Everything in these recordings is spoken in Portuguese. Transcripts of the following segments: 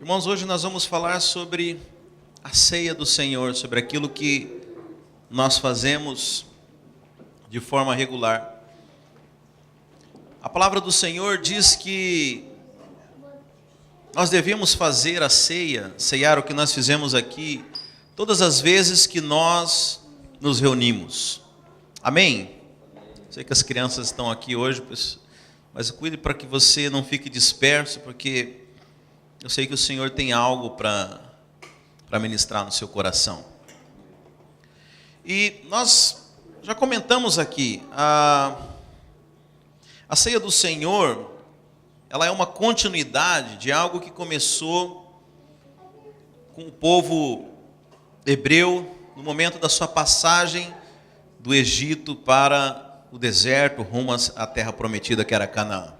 Irmãos, hoje nós vamos falar sobre a ceia do Senhor, sobre aquilo que nós fazemos de forma regular. A palavra do Senhor diz que nós devemos fazer a ceia, ceiar o que nós fizemos aqui, todas as vezes que nós nos reunimos. Amém? Sei que as crianças estão aqui hoje, mas cuide para que você não fique disperso, porque eu sei que o Senhor tem algo para ministrar no seu coração. E nós já comentamos aqui, a ceia do Senhor, ela é uma continuidade de algo que começou com o povo hebreu no momento da sua passagem do Egito para o deserto, rumo à terra prometida que era Canaã.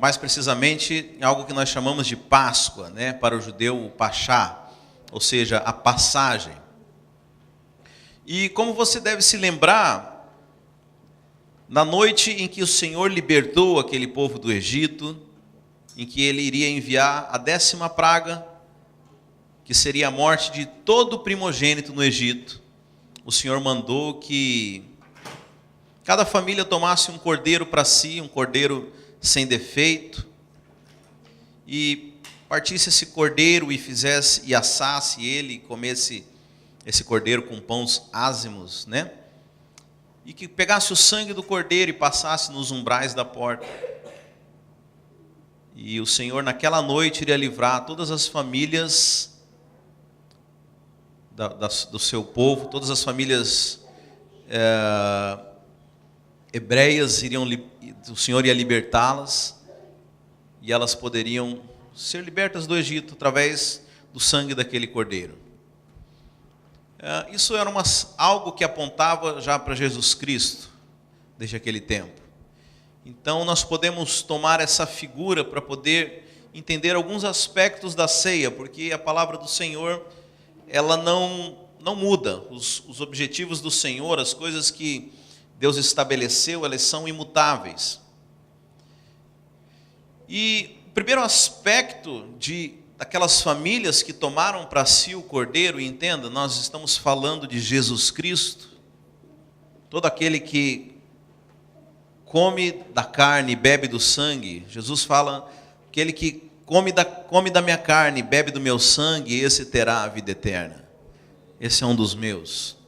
Mais precisamente, algo que nós chamamos de Páscoa, né? Para o judeu, o Pachá, ou seja, a passagem. E como você deve se lembrar, na noite em que o Senhor libertou aquele povo do Egito, em que ele iria enviar a 10ª praga, que seria a morte de todo o primogênito no Egito, o Senhor mandou que cada família tomasse um cordeiro para si, um cordeiro sem defeito, e partisse esse cordeiro e assasse ele, e comesse esse cordeiro com pães ázimos, né? E que pegasse o sangue do cordeiro e passasse nos umbrais da porta. E o Senhor naquela noite iria livrar todas as famílias do seu povo, todas as famílias hebreias o Senhor ia libertá-las, e elas poderiam ser libertas do Egito através do sangue daquele cordeiro. Isso era algo que apontava já para Jesus Cristo, desde aquele tempo. Então nós podemos tomar essa figura para poder entender alguns aspectos da ceia, porque a palavra do Senhor, ela não muda. Os objetivos do Senhor, as coisas que Deus estabeleceu, elas são imutáveis. E o primeiro aspecto daquelas famílias que tomaram para si o cordeiro, e entenda, nós estamos falando de Jesus Cristo, todo aquele que come da carne e bebe do sangue. Jesus fala, aquele que come da minha carne e bebe do meu sangue, esse terá a vida eterna. Esse é um dos meus.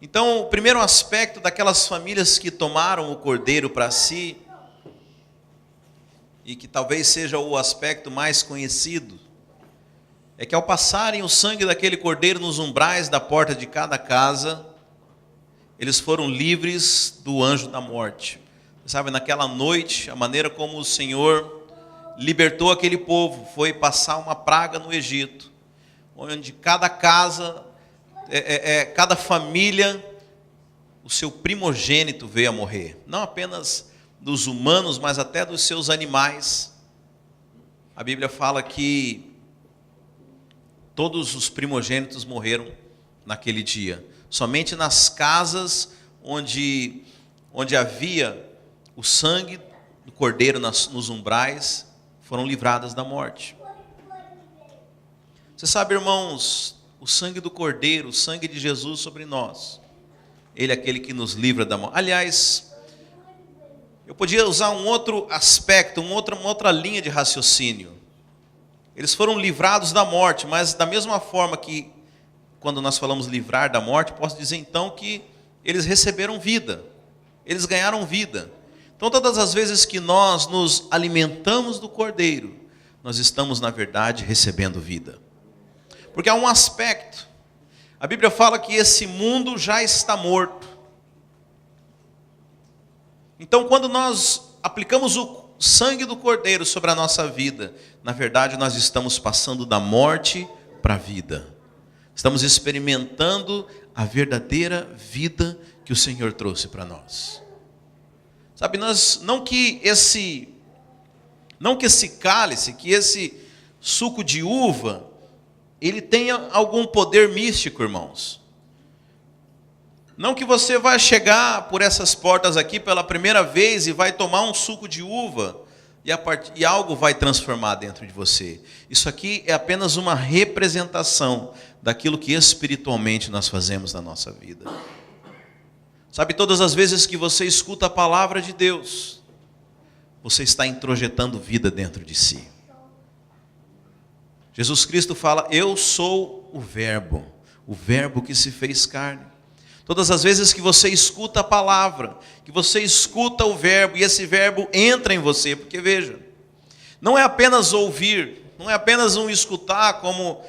Então, o primeiro aspecto daquelas famílias que tomaram o cordeiro para si, e que talvez seja o aspecto mais conhecido, é que ao passarem o sangue daquele cordeiro nos umbrais da porta de cada casa, eles foram livres do anjo da morte. Você sabe, naquela noite, a maneira como o Senhor libertou aquele povo foi passar uma praga no Egito, onde cada casa, cada família, o seu primogênito veio a morrer. Não apenas dos humanos, mas até dos seus animais. A Bíblia fala que todos os primogênitos morreram naquele dia. Somente nas casas onde havia o sangue do cordeiro nos umbrais foram livradas da morte. Você sabe, irmãos, o sangue do cordeiro, o sangue de Jesus sobre nós, ele é aquele que nos livra da morte. Aliás, eu podia usar um outro aspecto, uma outra linha de raciocínio. Eles foram livrados da morte, mas da mesma forma que, quando nós falamos livrar da morte, posso dizer então que eles receberam vida, eles ganharam vida. Então, todas as vezes que nós nos alimentamos do cordeiro, nós estamos, na verdade, recebendo vida. Porque há um aspecto, a Bíblia fala que esse mundo já está morto. Então, quando nós aplicamos o sangue do cordeiro sobre a nossa vida, na verdade nós estamos passando da morte para a vida. Estamos experimentando a verdadeira vida que o Senhor trouxe para nós. Sabe, não que esse cálice, que esse suco de uva, ele tenha algum poder místico, irmãos. Não que você vai chegar por essas portas aqui pela primeira vez e vai tomar um suco de uva e algo vai transformar dentro de você. Isso aqui é apenas uma representação daquilo que espiritualmente nós fazemos na nossa vida. Sabe, todas as vezes que você escuta a palavra de Deus, você está introjetando vida dentro de si. Jesus Cristo fala: eu sou o Verbo que se fez carne. Todas as vezes que você escuta a palavra, que você escuta o verbo, e esse verbo entra em você, porque veja, não é apenas ouvir, não é apenas um escutar, como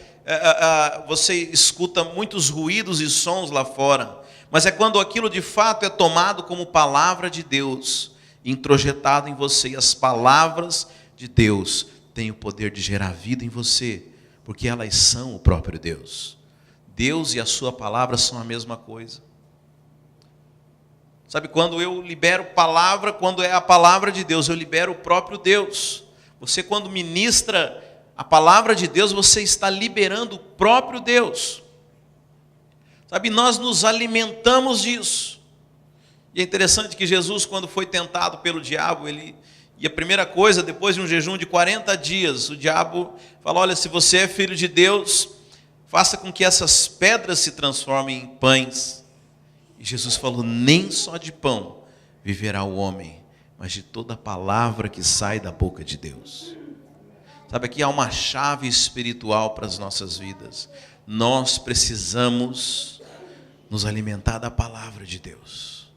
você escuta muitos ruídos e sons lá fora, mas é quando aquilo de fato é tomado como palavra de Deus, introjetado em você, e as palavras de Deus têm o poder de gerar vida em você, porque elas são o próprio Deus. Deus e a sua palavra são a mesma coisa. Sabe, quando eu libero palavra, quando é a palavra de Deus, eu libero o próprio Deus. Você, quando ministra a palavra de Deus, você está liberando o próprio Deus. Sabe, nós nos alimentamos disso. E é interessante que Jesus, quando foi tentado pelo diabo, e a primeira coisa, depois de um jejum de 40 dias, o diabo falou: olha, se você é filho de Deus, faça com que essas pedras se transformem em pães. E Jesus falou: nem só de pão viverá o homem, mas de toda palavra que sai da boca de Deus. Sabe, aqui há uma chave espiritual para as nossas vidas. Nós precisamos nos alimentar da palavra de Deus.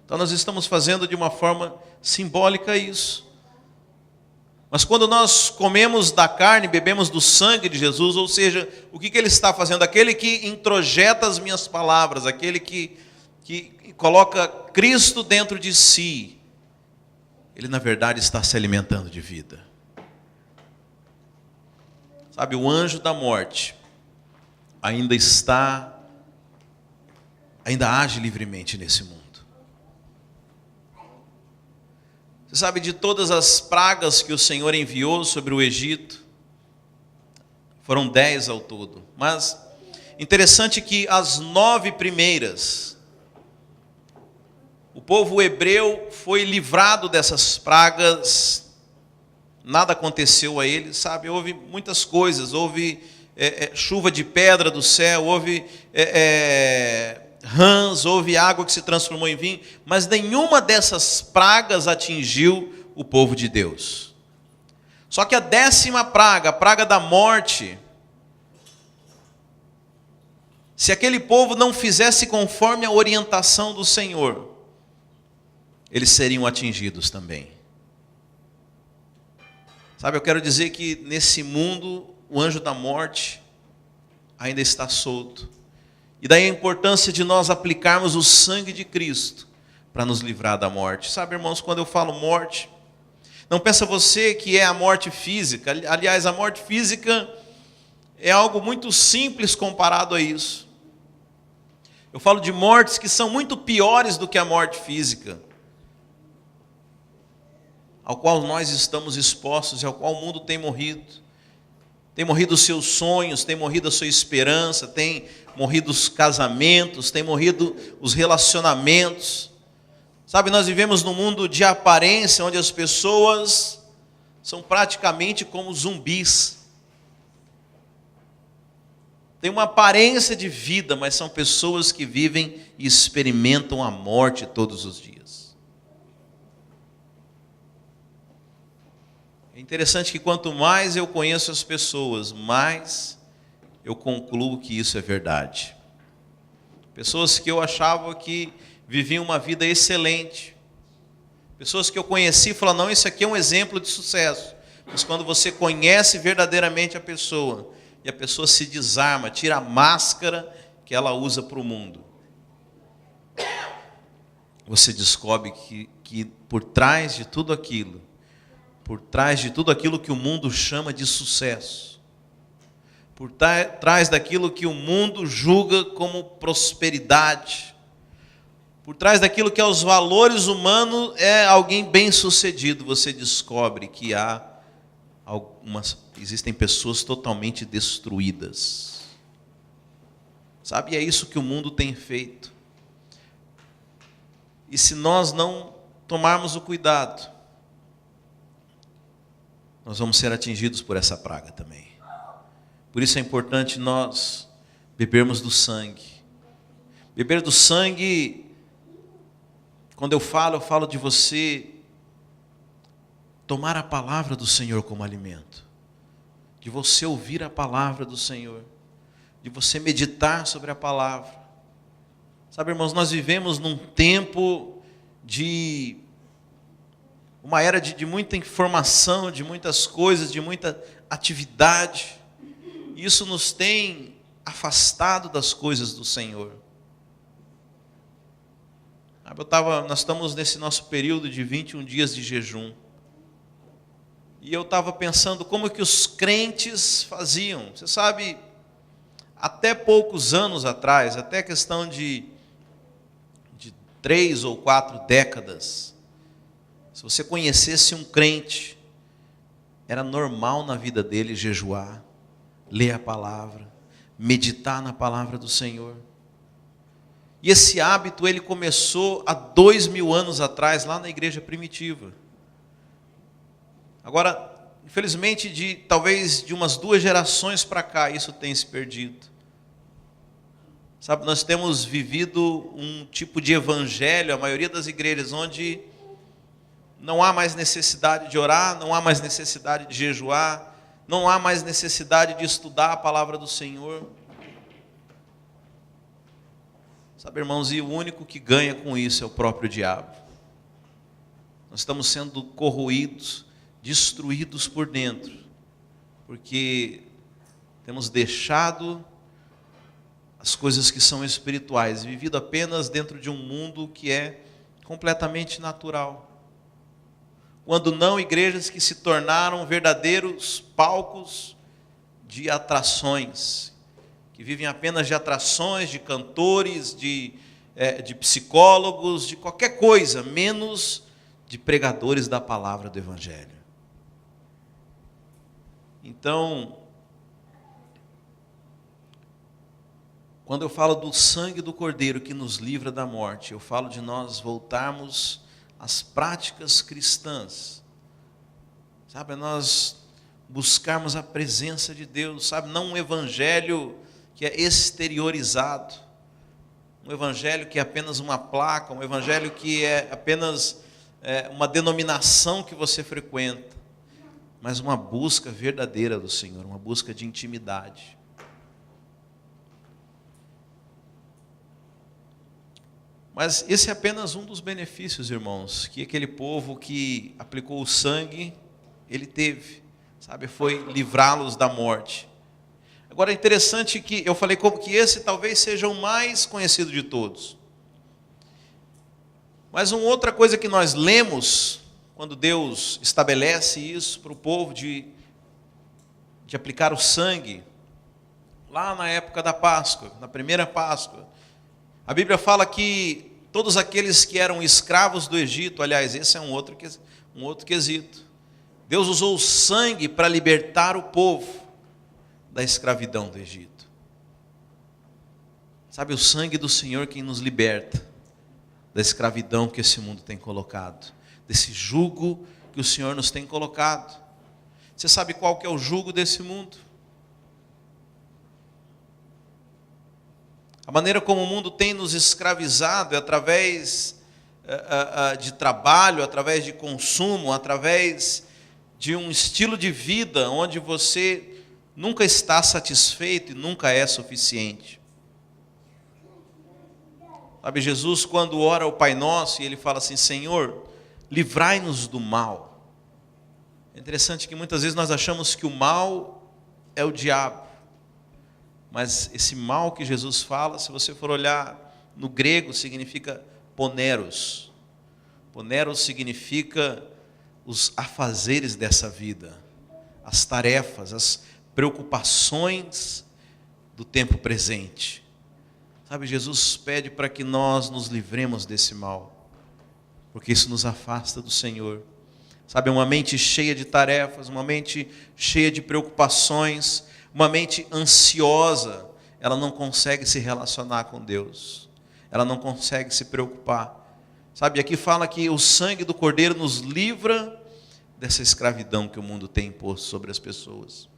Então nós estamos fazendo de uma forma simbólica isso. Mas quando nós comemos da carne, bebemos do sangue de Jesus, ou seja, o que ele está fazendo? Aquele que introjeta as minhas palavras, aquele que coloca Cristo dentro de si, ele na verdade está se alimentando de vida. Sabe, o anjo da morte ainda age livremente nesse mundo. Você sabe, de todas as pragas que o Senhor enviou sobre o Egito, foram 10 ao todo, mas interessante que as 9 primeiras, o povo hebreu foi livrado dessas pragas, nada aconteceu a eles, sabe? Houve muitas coisas, houve chuva de pedra do céu, houve rãs, houve água que se transformou em vinho, mas nenhuma dessas pragas atingiu o povo de Deus. Só que a 10ª praga, a praga da morte, se aquele povo não fizesse conforme a orientação do Senhor, eles seriam atingidos também. Sabe, eu quero dizer que nesse mundo o anjo da morte ainda está solto. E daí a importância de nós aplicarmos o sangue de Cristo para nos livrar da morte. Sabe, irmãos, quando eu falo morte, não pensa você que é a morte física. Aliás, a morte física é algo muito simples comparado a isso. Eu falo de mortes que são muito piores do que a morte física, ao qual nós estamos expostos e ao qual o mundo tem morrido. Tem morrido os seus sonhos, tem morrido a sua esperança, tem morrido os casamentos, tem morrido os relacionamentos. Sabe, nós vivemos num mundo de aparência, onde as pessoas são praticamente como zumbis. Tem uma aparência de vida, mas são pessoas que vivem e experimentam a morte todos os dias. É interessante que quanto mais eu conheço as pessoas, mais eu concluo que isso é verdade. Pessoas que eu achava que viviam uma vida excelente. Pessoas que eu conheci e falaram: não, isso aqui é um exemplo de sucesso. Mas quando você conhece verdadeiramente a pessoa, e a pessoa se desarma, tira a máscara que ela usa para o mundo, você descobre que por trás de tudo aquilo, que o mundo chama de sucesso, por trás daquilo que o mundo julga como prosperidade, por trás daquilo que aos valores humanos é alguém bem-sucedido, você descobre que existem pessoas totalmente destruídas. Sabe, é isso que o mundo tem feito. E se nós não tomarmos o cuidado nós vamos ser atingidos por essa praga também. Por isso é importante nós bebermos do sangue. Beber do sangue, quando eu falo de você tomar a palavra do Senhor como alimento, de você ouvir a palavra do Senhor, de você meditar sobre a palavra. Sabe, irmãos, nós vivemos num tempo de uma era de muita informação, de muitas coisas, de muita atividade. Isso nos tem afastado das coisas do Senhor. Nós estamos nesse nosso período de 21 dias de jejum. E eu estava pensando como que os crentes faziam. Você sabe, até poucos anos atrás, até questão de 3 ou 4 décadas, se você conhecesse um crente, era normal na vida dele jejuar, ler a palavra, meditar na palavra do Senhor. E esse hábito ele começou há 2000 anos atrás, lá na igreja primitiva. Agora, infelizmente, talvez de umas 2 gerações para cá, isso tem se perdido. Sabe, nós temos vivido um tipo de evangelho, a maioria das igrejas, onde não há mais necessidade de orar, não há mais necessidade de jejuar, não há mais necessidade de estudar a palavra do Senhor. Sabe, irmãos, e o único que ganha com isso é o próprio diabo. Nós estamos sendo corroídos, destruídos por dentro, porque temos deixado as coisas que são espirituais, vivido apenas dentro de um mundo que é completamente natural. Quando não, igrejas que se tornaram verdadeiros palcos de atrações, que vivem apenas de atrações, de cantores, de psicólogos, de qualquer coisa, menos de pregadores da palavra do Evangelho. Então, quando eu falo do sangue do Cordeiro que nos livra da morte, eu falo de nós voltarmos às práticas cristãs, sabe, nós buscarmos a presença de Deus, sabe, não um evangelho que é exteriorizado, um evangelho que é apenas uma placa, um evangelho que é apenas uma denominação que você frequenta, mas uma busca verdadeira do Senhor, uma busca de intimidade. Mas esse é apenas um dos benefícios, irmãos, que aquele povo que aplicou o sangue, ele teve, sabe, foi livrá-los da morte. Agora é interessante que eu falei como que esse talvez seja o mais conhecido de todos. Mas uma outra coisa que nós lemos, quando Deus estabelece isso para o povo de aplicar o sangue, lá na época da Páscoa, na primeira Páscoa, a Bíblia fala que todos aqueles que eram escravos do Egito, aliás, esse é um outro quesito. Deus usou o sangue para libertar o povo da escravidão do Egito. Sabe, o sangue do Senhor quem nos liberta da escravidão que esse mundo tem colocado, desse jugo que o Senhor nos tem colocado. Você sabe qual que é o jugo desse mundo? A maneira como o mundo tem nos escravizado é através de trabalho, através de consumo, através de um estilo de vida onde você nunca está satisfeito e nunca é suficiente. Sabe, Jesus, quando ora o Pai Nosso, e ele fala assim: Senhor, livrai-nos do mal. É interessante que muitas vezes nós achamos que o mal é o diabo. Mas esse mal que Jesus fala, se você for olhar no grego, significa poneros. Poneros significa os afazeres dessa vida, as tarefas, as preocupações do tempo presente. Sabe, Jesus pede para que nós nos livremos desse mal, porque isso nos afasta do Senhor. Sabe, uma mente cheia de tarefas, uma mente cheia de preocupações, uma mente ansiosa, ela não consegue se relacionar com Deus, ela não consegue se preocupar. Sabe, aqui fala que o sangue do Cordeiro nos livra dessa escravidão que o mundo tem imposto sobre as pessoas.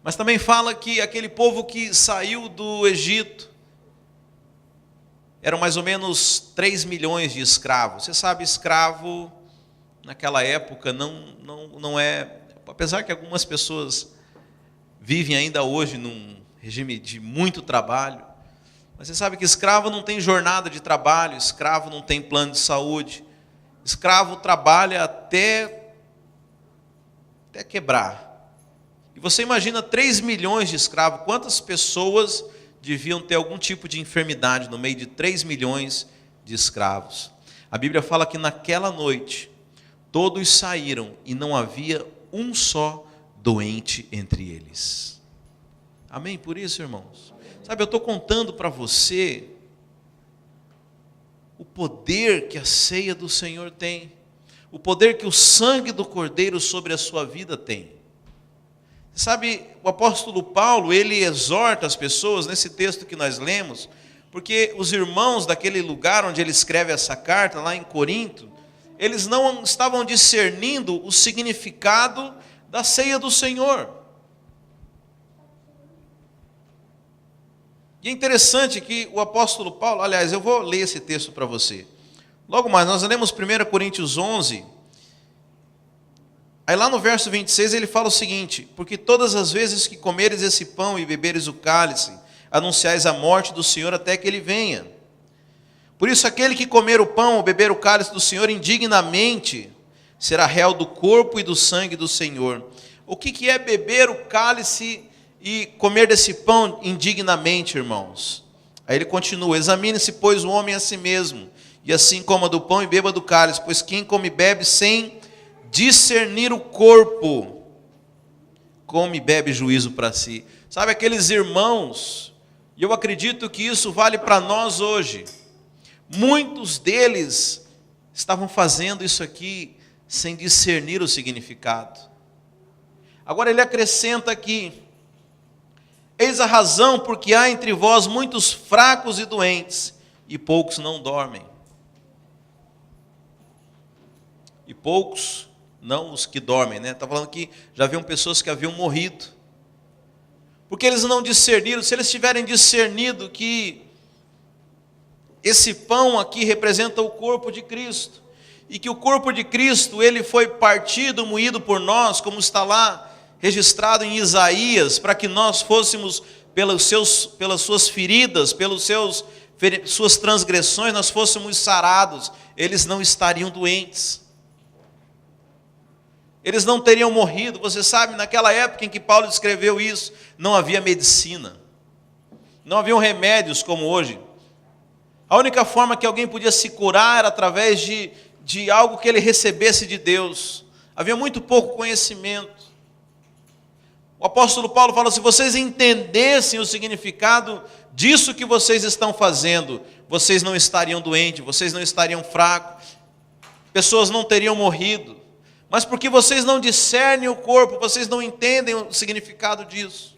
Mas também fala que aquele povo que saiu do Egito, eram mais ou menos 3 milhões de escravos. Você sabe, escravo naquela época não é... Apesar que algumas pessoas vivem ainda hoje num regime de muito trabalho, mas você sabe que escravo não tem jornada de trabalho, escravo não tem plano de saúde, escravo trabalha até quebrar. E você imagina 3 milhões de escravos, quantas pessoas deviam ter algum tipo de enfermidade no meio de 3 milhões de escravos? A Bíblia fala que naquela noite, todos saíram e não havia um só doente entre eles. Amém? Por isso, irmãos. Sabe, eu estou contando para você o poder que a ceia do Senhor tem, o poder que o sangue do Cordeiro sobre a sua vida tem. Sabe, o apóstolo Paulo, ele exorta as pessoas nesse texto que nós lemos, porque os irmãos daquele lugar onde ele escreve essa carta, lá em Corinto, eles não estavam discernindo o significado da ceia do Senhor. E é interessante que o apóstolo Paulo, aliás, eu vou ler esse texto para você. Logo mais, nós lemos 1 Coríntios 11, aí lá no verso 26 ele fala o seguinte: porque todas as vezes que comeres esse pão e beberes o cálice, anunciais a morte do Senhor até que ele venha. Por isso aquele que comer o pão ou beber o cálice do Senhor indignamente, será réu do corpo e do sangue do Senhor. O que é beber o cálice e comer desse pão indignamente, irmãos? Aí ele continua: examine-se, pois, o homem a si mesmo, e assim coma do pão e beba do cálice, pois quem come e bebe sem discernir o corpo, come e bebe juízo para si. Sabe, aqueles irmãos, e eu acredito que isso vale para nós hoje, muitos deles estavam fazendo isso aqui sem discernir o significado. Agora ele acrescenta aqui: eis a razão porque há entre vós muitos fracos e doentes, e poucos não dormem. E poucos, não os que dormem, né? Está falando que já haviam pessoas que haviam morrido, porque eles não discerniram. Se eles tiverem discernido que esse pão aqui representa o corpo de Cristo, e que o corpo de Cristo, ele foi partido, moído por nós, como está lá registrado em Isaías, para que nós fôssemos, pelas suas feridas, suas transgressões, nós fôssemos sarados, eles não estariam doentes. Eles não teriam morrido. Você sabe, naquela época em que Paulo escreveu isso, não havia medicina, não haviam remédios como hoje. A única forma que alguém podia se curar era através de algo que ele recebesse de Deus. Havia muito pouco conhecimento. O apóstolo Paulo fala: se vocês entendessem o significado disso que vocês estão fazendo, vocês não estariam doentes, vocês não estariam fracos, pessoas não teriam morrido. Mas porque vocês não discernem o corpo, vocês não entendem o significado disso,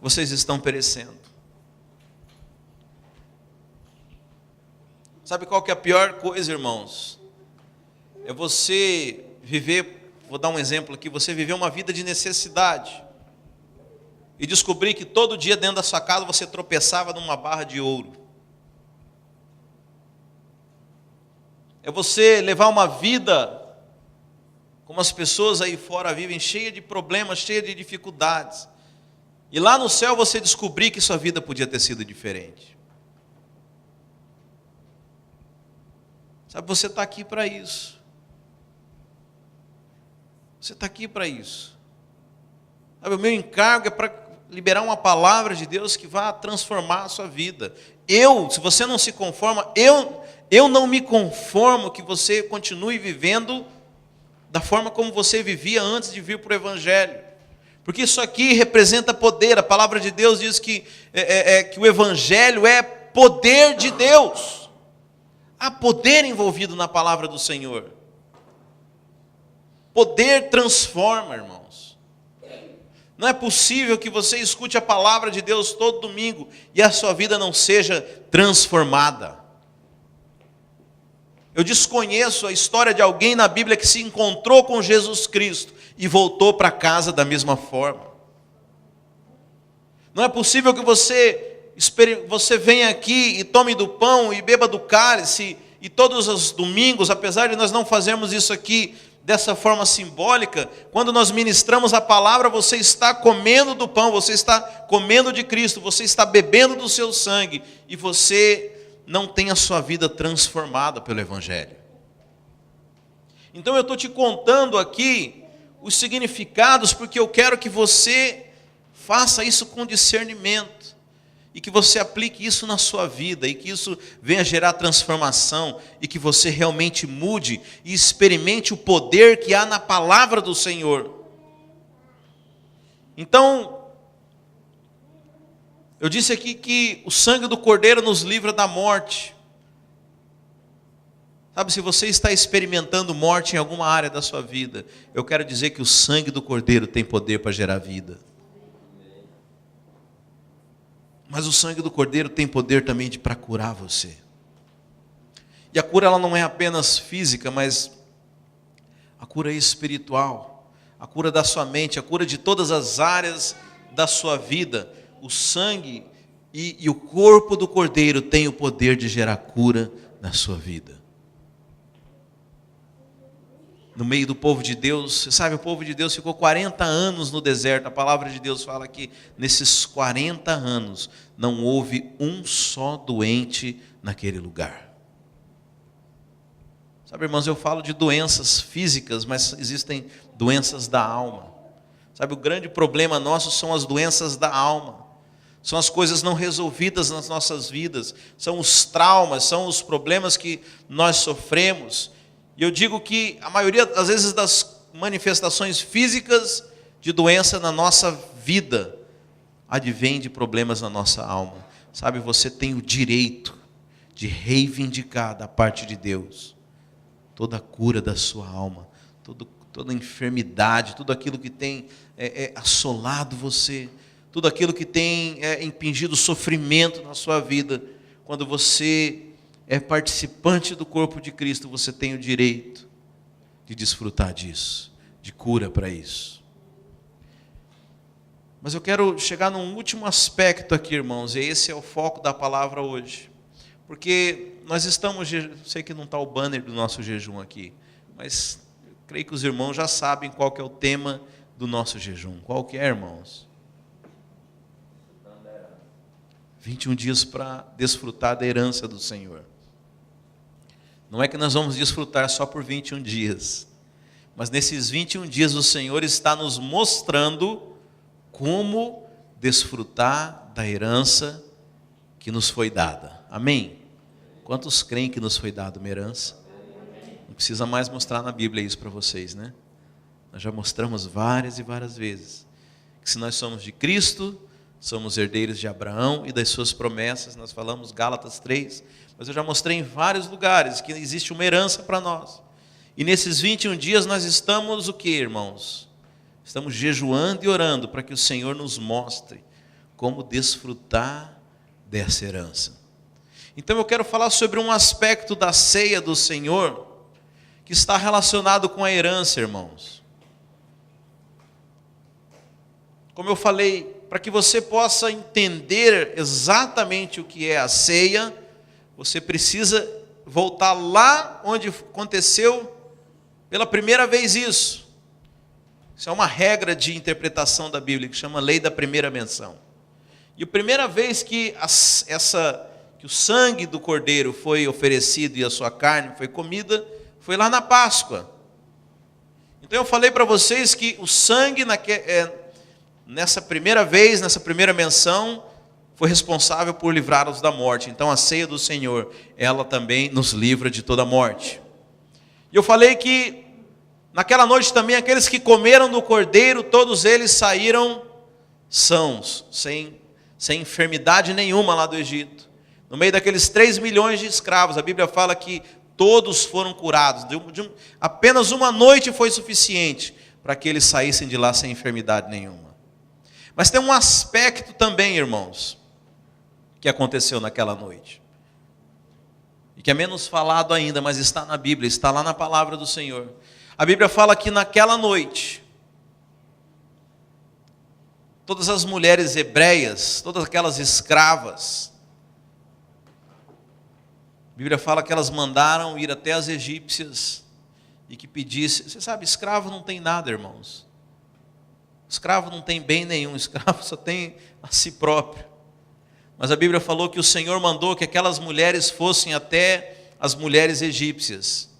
vocês estão perecendo. Sabe qual que é a pior coisa, irmãos? É você viver, vou dar um exemplo aqui, você viver uma vida de necessidade e descobrir que todo dia dentro da sua casa você tropeçava numa barra de ouro. É você levar uma vida como as pessoas aí fora vivem, cheia de problemas, cheia de dificuldades, e lá no céu você descobrir que sua vida podia ter sido diferente. Sabe, você está aqui para isso. Você está aqui para isso. Sabe, o meu encargo é para liberar uma palavra de Deus que vá transformar a sua vida. Se você não se conforma, eu não me conformo que você continue vivendo da forma como você vivia antes de vir para o Evangelho. Porque isso aqui representa poder. A palavra de Deus diz que o Evangelho é poder de Deus. Há poder envolvido na palavra do Senhor. Poder transforma, irmãos. Não é possível que você escute a palavra de Deus todo domingo e a sua vida não seja transformada. Eu desconheço a história de alguém na Bíblia que se encontrou com Jesus Cristo e voltou para casa da mesma forma. Não é possível que você venha aqui e tome do pão e beba do cálice, e todos os domingos, apesar de nós não fazermos isso aqui dessa forma simbólica, quando nós ministramos a palavra, você está comendo do pão, você está comendo de Cristo, você está bebendo do seu sangue, e você não tem a sua vida transformada pelo Evangelho. Então eu estou te contando aqui os significados, porque eu quero que você faça isso com discernimento, e que você aplique isso na sua vida, e que isso venha gerar transformação, e que você realmente mude e experimente o poder que há na palavra do Senhor. Então, eu disse aqui que o sangue do Cordeiro nos livra da morte. Sabe, se você está experimentando morte em alguma área da sua vida, eu quero dizer que o sangue do Cordeiro tem poder para gerar vida. Mas o sangue do Cordeiro tem poder também para curar você. E a cura, ela não é apenas física, mas a cura é espiritual, a cura da sua mente, a cura de todas as áreas da sua vida. O sangue e o corpo do Cordeiro tem o poder de gerar cura na sua vida. No meio do povo de Deus, você sabe, o povo de Deus ficou 40 anos no deserto. A palavra de Deus fala que nesses 40 anos não houve um só doente naquele lugar. Sabe, irmãos, eu falo de doenças físicas, mas existem doenças da alma. Sabe, o grande problema nosso são as doenças da alma. São as coisas não resolvidas nas nossas vidas. São os traumas, são os problemas que nós sofremos. E eu digo que a maioria, às vezes, das manifestações físicas de doença na nossa vida advém de problemas na nossa alma. Sabe, você tem o direito de reivindicar da parte de Deus toda a cura da sua alma, toda a enfermidade, tudo aquilo que tem assolado você, tudo aquilo que tem impingido sofrimento na sua vida. Quando você é participante do corpo de Cristo, você tem o direito de desfrutar disso, de cura para isso. Mas eu quero chegar num último aspecto aqui, irmãos, e esse é o foco da palavra hoje. Porque nós estamos, sei que não está o banner do nosso jejum aqui, mas creio que os irmãos já sabem qual que é o tema do nosso jejum. Qual que é, irmãos? 21 dias para desfrutar da herança do Senhor. Não é que nós vamos desfrutar só por 21 dias, mas nesses 21 dias o Senhor está nos mostrando como desfrutar da herança que nos foi dada. Amém? Quantos creem que nos foi dada uma herança? Não precisa mais mostrar na Bíblia isso para vocês, né? Nós já mostramos várias e várias vezes que se nós somos de Cristo, somos herdeiros de Abraão e das suas promessas. Nós falamos Gálatas 3, mas eu já mostrei em vários lugares que existe uma herança para nós. E nesses 21 dias nós estamos o que, irmãos? Estamos jejuando e orando para que o Senhor nos mostre como desfrutar dessa herança. Então eu quero falar sobre um aspecto da ceia do Senhor que está relacionado com a herança, irmãos. Como eu falei, para que você possa entender exatamente o que é a ceia, você precisa voltar lá onde aconteceu pela primeira vez isso. Isso é uma regra de interpretação da Bíblia, que chama lei da primeira menção. E a primeira vez que que o sangue do Cordeiro foi oferecido e a sua carne foi comida, foi lá na Páscoa. Então eu falei para vocês que o sangue nessa primeira vez, nessa primeira menção, foi responsável por livrá-los da morte. Então a ceia do Senhor, ela também nos livra de toda a morte. E eu falei que naquela noite também aqueles que comeram do Cordeiro, todos eles saíram sãos, sem enfermidade nenhuma lá do Egito. No meio daqueles 3 milhões de escravos, a Bíblia fala que todos foram curados. Apenas uma noite foi suficiente para que eles saíssem de lá sem enfermidade nenhuma. Mas tem um aspecto também, irmãos, que aconteceu naquela noite. E que é menos falado ainda, mas está na Bíblia, está lá na palavra do Senhor. A Bíblia fala que naquela noite, todas as mulheres hebreias, todas aquelas escravas, a Bíblia fala que elas mandaram ir até as egípcias e que pedisse. Você sabe, escravo não tem nada, irmãos. Escravo não tem bem nenhum, escravo só tem a si próprio. Mas a Bíblia falou que o Senhor mandou que aquelas mulheres fossem até as mulheres egípcias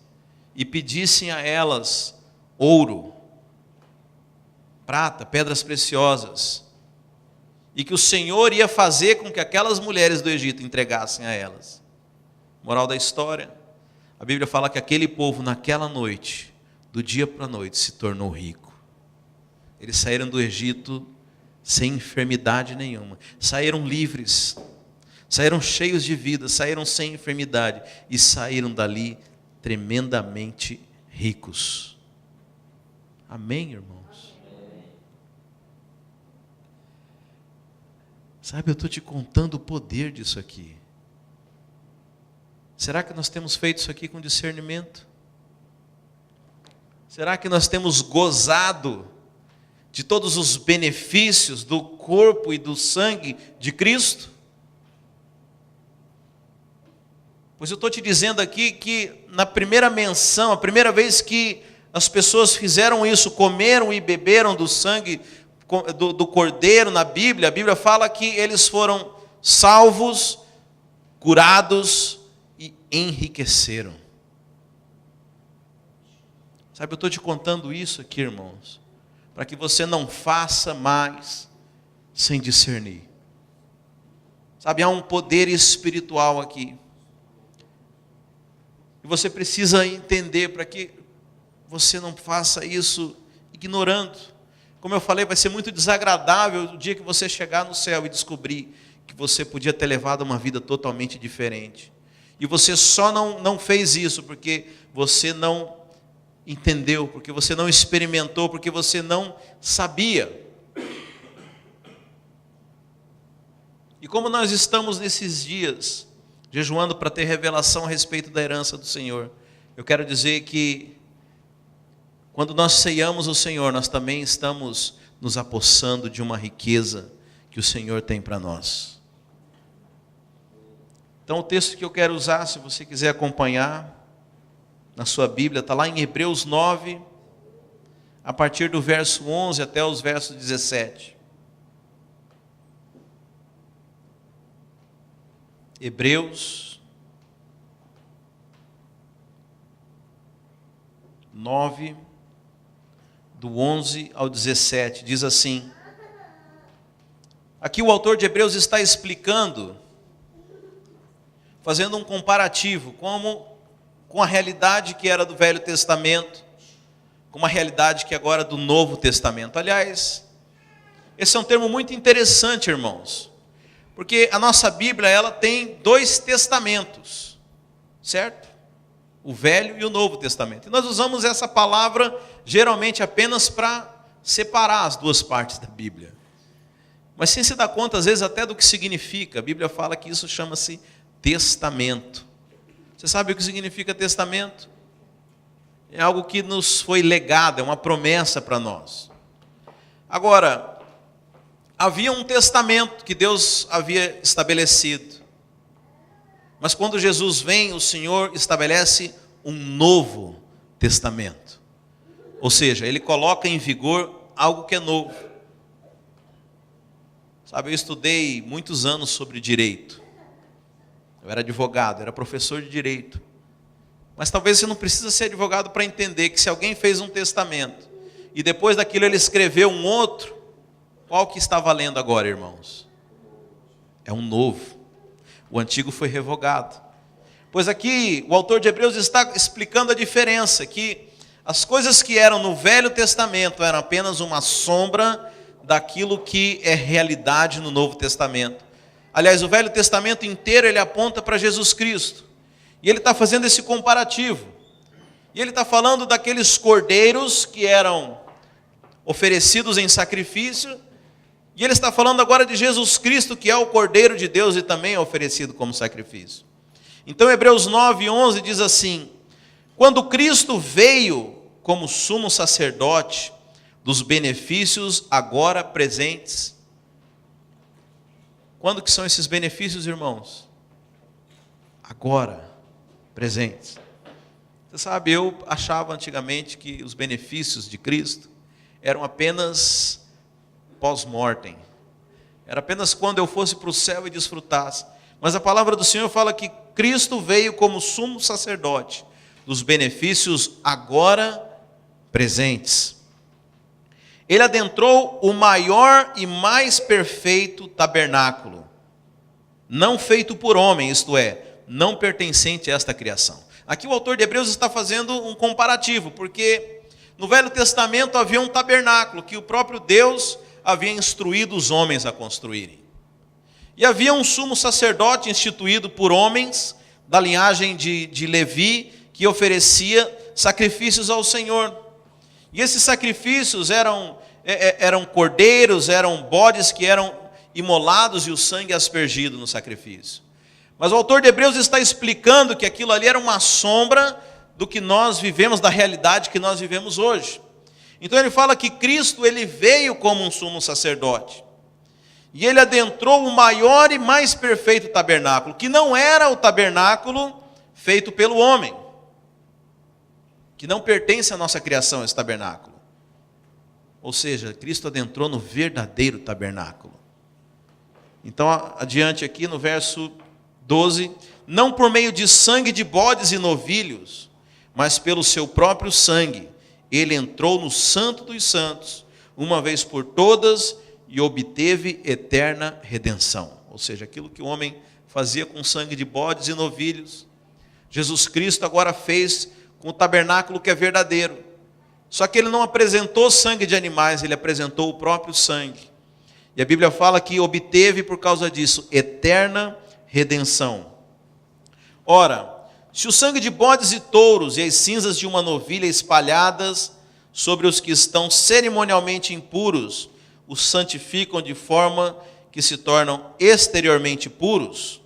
e pedissem a elas ouro, prata, pedras preciosas, e que o Senhor ia fazer com que aquelas mulheres do Egito entregassem a elas. Moral da história, a Bíblia fala que aquele povo naquela noite, do dia para a noite, se tornou rico. Eles saíram do Egito sem enfermidade nenhuma, saíram livres, saíram cheios de vida, saíram sem enfermidade e saíram dali tremendamente ricos. Amém, irmãos? Sabe, eu estou te contando o poder disso aqui. Será que nós temos feito isso aqui com discernimento? Será que nós temos gozado de todos os benefícios do corpo e do sangue de Cristo? Pois eu estou te dizendo aqui que na primeira menção, a primeira vez que as pessoas fizeram isso, comeram e beberam do sangue do Cordeiro na Bíblia, a Bíblia fala que eles foram salvos, curados e enriqueceram. Sabe, eu estou te contando isso aqui, irmãos, para que você não faça mais sem discernir. Sabe, há um poder espiritual aqui. E você precisa entender para que você não faça isso ignorando. Como eu falei, vai ser muito desagradável o dia que você chegar no céu e descobrir que você podia ter levado uma vida totalmente diferente. E você só não fez isso porque você não entendeu, porque você não experimentou, porque você não sabia. E como nós estamos nesses dias jejuando para ter revelação a respeito da herança do Senhor, eu quero dizer que quando nós ceiamos o Senhor, nós também estamos nos apossando de uma riqueza que o Senhor tem para nós. Então o texto que eu quero usar, se você quiser acompanhar na sua Bíblia, está lá em Hebreus 9, a partir do verso 11 até os versos 17. Hebreus 9, do 11 ao 17, diz assim. Aqui o autor de Hebreus está explicando, fazendo um comparativo, com a realidade que era do Velho Testamento, com uma realidade que agora é do Novo Testamento. Aliás, esse é um termo muito interessante, irmãos, porque a nossa Bíblia, ela tem 2 testamentos, certo? O Velho e o Novo Testamento. E nós usamos essa palavra geralmente apenas para separar as 2 partes da Bíblia. Mas sem se dar conta, às vezes, até do que significa. A Bíblia fala que isso chama-se testamento. Você sabe o que significa testamento? É algo que nos foi legado, é uma promessa para nós. Agora, havia um testamento que Deus havia estabelecido. Mas quando Jesus vem, o Senhor estabelece um novo testamento. Ou seja, Ele coloca em vigor algo que é novo. Sabe, eu estudei muitos anos sobre direito. Eu era advogado, era professor de direito. Mas talvez você não precisa ser advogado para entender que se alguém fez um testamento e depois daquilo ele escreveu um outro, qual que está valendo agora, irmãos? É um novo. O antigo foi revogado. Pois aqui o autor de Hebreus está explicando a diferença, que as coisas que eram no Velho Testamento eram apenas uma sombra daquilo que é realidade no Novo Testamento. Aliás, o Velho Testamento inteiro ele aponta para Jesus Cristo. E ele está fazendo esse comparativo. E ele está falando daqueles cordeiros que eram oferecidos em sacrifício. E ele está falando agora de Jesus Cristo, que é o Cordeiro de Deus e também é oferecido como sacrifício. Então Hebreus 9:11 diz assim: quando Cristo veio como sumo sacerdote dos benefícios agora presentes. Quando que são esses benefícios, irmãos? Agora presentes. Você sabe, eu achava antigamente que os benefícios de Cristo eram apenas pós-mortem. Era apenas quando eu fosse para o céu e desfrutasse. Mas a palavra do Senhor fala que Cristo veio como sumo sacerdote dos benefícios agora presentes. Ele adentrou o maior e mais perfeito tabernáculo, não feito por homem, isto é, não pertencente a esta criação. Aqui o autor de Hebreus está fazendo um comparativo, porque no Velho Testamento havia um tabernáculo que o próprio Deus havia instruído os homens a construírem. E havia um sumo sacerdote instituído por homens da linhagem de Levi, que oferecia sacrifícios ao Senhor. E esses sacrifícios eram cordeiros, eram bodes que eram imolados e o sangue aspergido no sacrifício. Mas o autor de Hebreus está explicando que aquilo ali era uma sombra do que nós vivemos, da realidade que nós vivemos hoje. Então ele fala que Cristo, ele veio como um sumo sacerdote. E ele adentrou o maior e mais perfeito tabernáculo, que não era o tabernáculo feito pelo homem, que não pertence à nossa criação, esse tabernáculo. Ou seja, Cristo adentrou no verdadeiro tabernáculo. Então, adiante aqui no verso 12, não por meio de sangue de bodes e novilhos, mas pelo seu próprio sangue, ele entrou no Santo dos Santos, uma vez por todas, e obteve eterna redenção. Ou seja, aquilo que o homem fazia com sangue de bodes e novilhos, Jesus Cristo agora fez com o tabernáculo que é verdadeiro. Só que ele não apresentou sangue de animais, ele apresentou o próprio sangue. E a Bíblia fala que obteve, por causa disso, eterna redenção. Ora, se o sangue de bodes e touros e as cinzas de uma novilha espalhadas sobre os que estão cerimonialmente impuros os santificam de forma que se tornam exteriormente puros,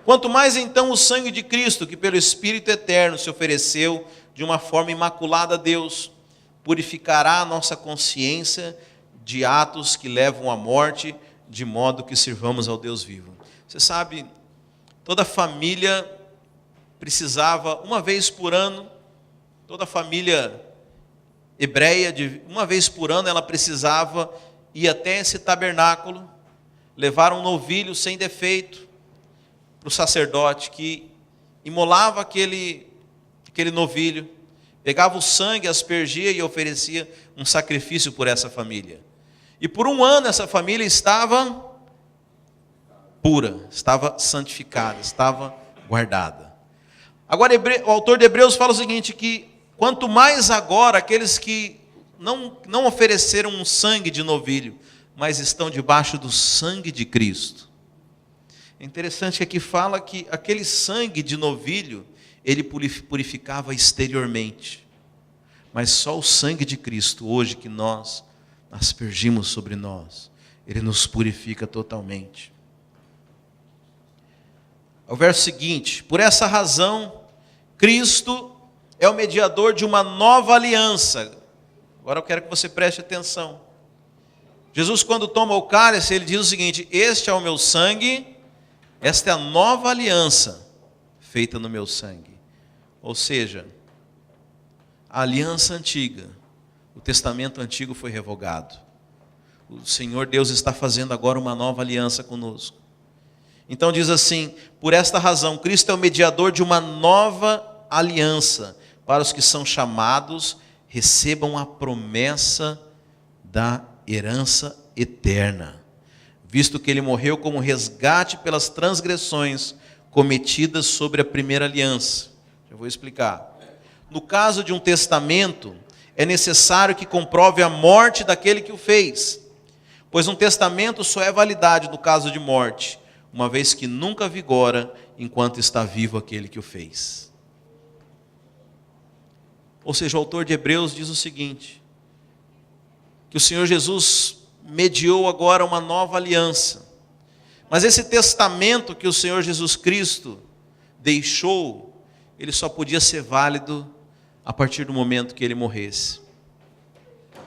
quanto mais então o sangue de Cristo, que pelo Espírito eterno se ofereceu de uma forma imaculada a Deus, purificará a nossa consciência de atos que levam à morte, de modo que sirvamos ao Deus vivo. Você sabe, toda família precisava, uma vez por ano, toda família hebreia, uma vez por ano, ela precisava ir até esse tabernáculo, levar um novilho sem defeito para o sacerdote, que imolava aquele novilho, pegava o sangue, aspergia e oferecia um sacrifício por essa família. E por um ano essa família estava pura, estava santificada, estava guardada. Agora o autor de Hebreus fala o seguinte, que quanto mais agora aqueles que não ofereceram um sangue de novilho, mas estão debaixo do sangue de Cristo. É interessante que aqui fala que aquele sangue de novilho, ele purificava exteriormente. Mas só o sangue de Cristo, hoje que nós aspergimos sobre nós, ele nos purifica totalmente. O verso seguinte: por essa razão, Cristo é o mediador de uma nova aliança. Agora eu quero que você preste atenção. Jesus, quando toma o cálice, ele diz o seguinte: este é o meu sangue, esta é a nova aliança feita no meu sangue. Ou seja, a aliança antiga, o testamento antigo foi revogado. O Senhor Deus está fazendo agora uma nova aliança conosco. Então diz assim: por esta razão, Cristo é o mediador de uma nova aliança, para os que são chamados, recebam a promessa da herança eterna, visto que ele morreu como resgate pelas transgressões cometidas sobre a primeira aliança. Eu vou explicar. No caso de um testamento, é necessário que comprove a morte daquele que o fez, pois um testamento só é validade no caso de morte, uma vez que nunca vigora enquanto está vivo aquele que o fez. Ou seja, o autor de Hebreus diz o seguinte, que o Senhor Jesus mediou agora uma nova aliança. Mas esse testamento que o Senhor Jesus Cristo deixou, ele só podia ser válido a partir do momento que ele morresse.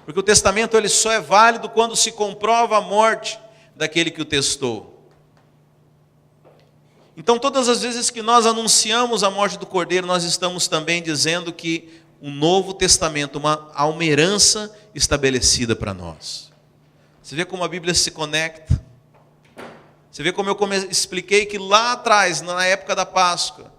Porque o testamento ele só é válido quando se comprova a morte daquele que o testou. Então, todas as vezes que nós anunciamos a morte do Cordeiro, nós estamos também dizendo que o Novo Testamento, há uma herança estabelecida para nós. Você vê como a Bíblia se conecta? Você vê como eu expliquei que lá atrás, na época da Páscoa,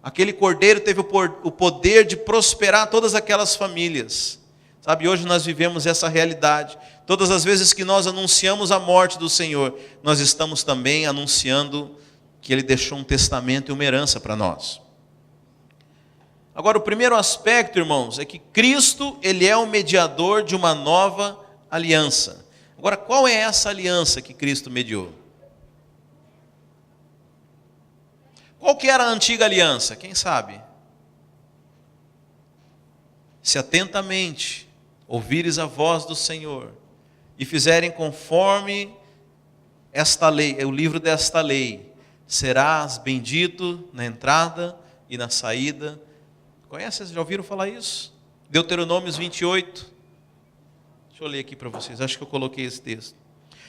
aquele Cordeiro teve o poder de prosperar todas aquelas famílias. Sabe, hoje nós vivemos essa realidade. Todas as vezes que nós anunciamos a morte do Senhor, nós estamos também anunciando que Ele deixou um testamento e uma herança para nós. Agora, o primeiro aspecto, irmãos, é que Cristo, Ele é o mediador de uma nova aliança. Agora, qual é essa aliança que Cristo mediou? Qual que era a antiga aliança? Quem sabe? Se atentamente ouvires a voz do Senhor e fizerem conforme esta lei, o livro desta lei, serás bendito na entrada e na saída. Conhece? Vocês já ouviram falar isso? Deuteronômios 28. Deixa eu ler aqui para vocês, acho que eu coloquei esse texto.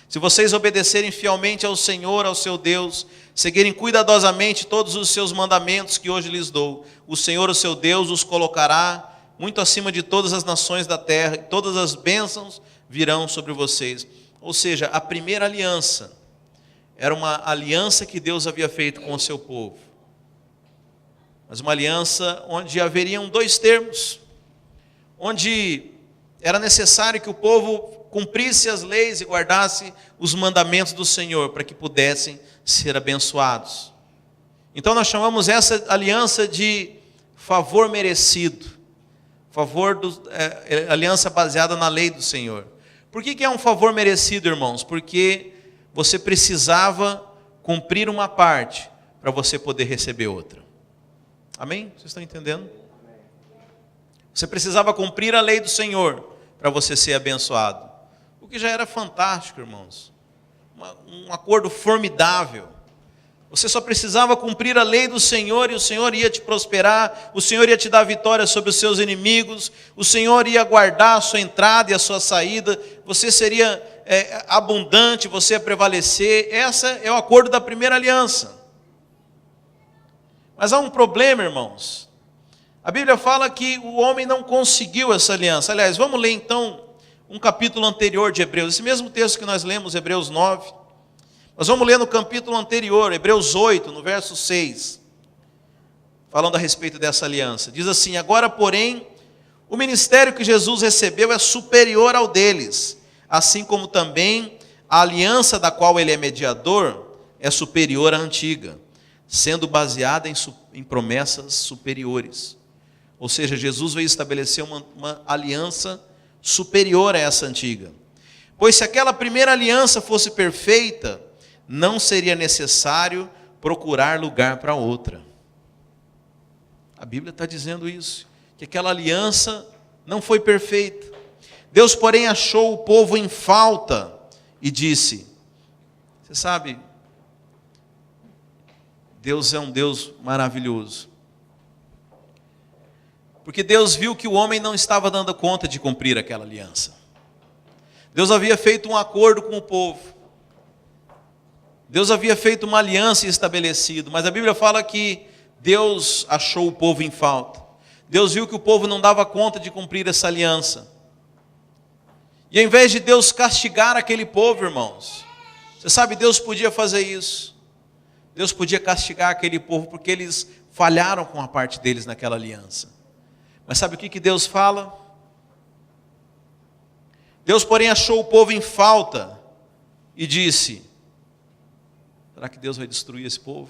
Se vocês obedecerem fielmente ao Senhor, ao seu Deus, seguirem cuidadosamente todos os seus mandamentos que hoje lhes dou, o Senhor, o seu Deus, os colocará muito acima de todas as nações da terra, e todas as bênçãos virão sobre vocês. Ou seja, a primeira aliança era uma aliança que Deus havia feito com o seu povo. Mas uma aliança onde haveriam dois termos, onde era necessário que o povo cumprisse as leis e guardasse os mandamentos do Senhor, para que pudessem ser abençoados. Então nós chamamos essa aliança de favor merecido, aliança baseada na lei do Senhor. Por que é um favor merecido, irmãos? Porque você precisava cumprir uma parte para você poder receber outra. Amém? Vocês estão entendendo? Você precisava cumprir a lei do Senhor para você ser abençoado. O que já era fantástico, irmãos. Um acordo formidável. Você só precisava cumprir a lei do Senhor e o Senhor ia te prosperar, o Senhor ia te dar vitória sobre os seus inimigos, o Senhor ia guardar a sua entrada e a sua saída, você seria abundante, você ia prevalecer. Esse é o acordo da primeira aliança. Mas há um problema, irmãos. A Bíblia fala que o homem não conseguiu essa aliança. Aliás, vamos ler então um capítulo anterior de Hebreus. Esse mesmo texto que nós lemos, Hebreus 9. Nós vamos ler no capítulo anterior, Hebreus 8, no verso 6. Falando a respeito dessa aliança. Diz assim: agora, porém, o ministério que Jesus recebeu é superior ao deles, assim como também a aliança da qual ele é mediador é superior à antiga, sendo baseada em promessas superiores. Ou seja, Jesus veio estabelecer uma aliança superior a essa antiga. Pois se aquela primeira aliança fosse perfeita, não seria necessário procurar lugar para outra. A Bíblia está dizendo isso, que aquela aliança não foi perfeita. Deus, porém, achou o povo em falta e disse: você sabe, Deus é um Deus maravilhoso. Porque Deus viu que o homem não estava dando conta de cumprir aquela aliança. Deus havia feito um acordo com o povo. Deus havia feito uma aliança e estabelecido, mas a Bíblia fala que Deus achou o povo em falta. Deus viu que o povo não dava conta de cumprir essa aliança. E ao invés de Deus castigar aquele povo, irmãos, você sabe, Deus podia fazer isso. Deus podia castigar aquele povo porque eles falharam com a parte deles naquela aliança. Mas sabe o que Deus fala? Deus, porém, achou o povo em falta e disse: será que Deus vai destruir esse povo?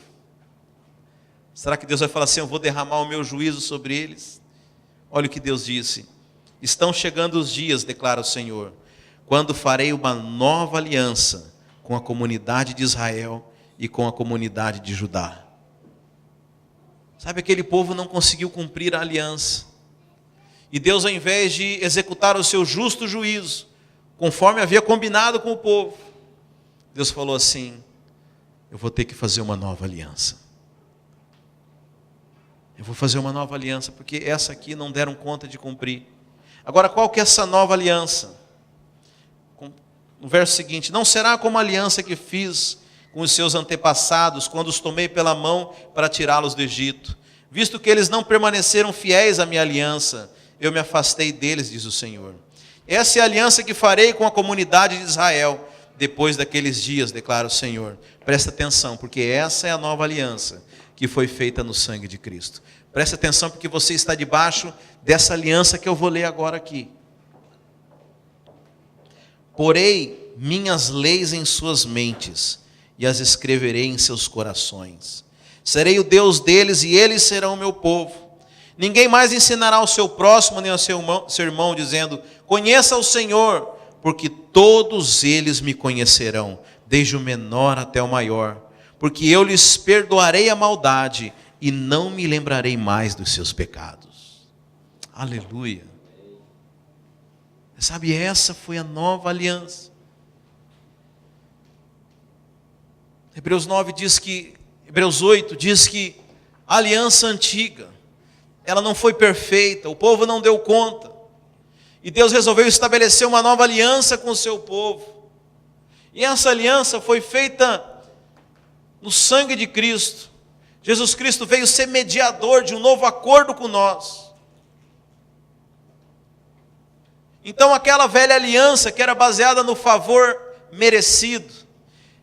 Será que Deus vai falar assim: eu vou derramar o meu juízo sobre eles? Olha o que Deus disse: estão chegando os dias, declara o Senhor, quando farei uma nova aliança com a comunidade de Israel e com a comunidade de Judá. Sabe, aquele povo não conseguiu cumprir a aliança. E Deus, ao invés de executar o seu justo juízo, conforme havia combinado com o povo, Deus falou assim: eu vou ter que fazer uma nova aliança. Eu vou fazer uma nova aliança, porque essa aqui não deram conta de cumprir. Agora, qual que é essa nova aliança? No verso seguinte: não será como a aliança que fiz com os seus antepassados, quando os tomei pela mão para tirá-los do Egito. Visto que eles não permaneceram fiéis à minha aliança, eu me afastei deles, diz o Senhor. Essa é a aliança que farei com a comunidade de Israel, depois daqueles dias, declara o Senhor. Presta atenção, porque essa é a nova aliança que foi feita no sangue de Cristo. Presta atenção, porque você está debaixo dessa aliança que eu vou ler agora aqui. Porei minhas leis em suas mentes e as escreverei em seus corações. Serei o Deus deles e eles serão o meu povo. Ninguém mais ensinará ao seu próximo nem ao seu irmão, dizendo: conheça o Senhor, porque todos eles me conhecerão, desde o menor até o maior. Porque eu lhes perdoarei a maldade e não me lembrarei mais dos seus pecados. Aleluia. Sabe, essa foi a nova aliança. Hebreus 8 diz que a aliança antiga, ela não foi perfeita, o povo não deu conta. E Deus resolveu estabelecer uma nova aliança com o seu povo. E essa aliança foi feita no sangue de Cristo. Jesus Cristo veio ser mediador de um novo acordo com nós. Então aquela velha aliança que era baseada no favor merecido,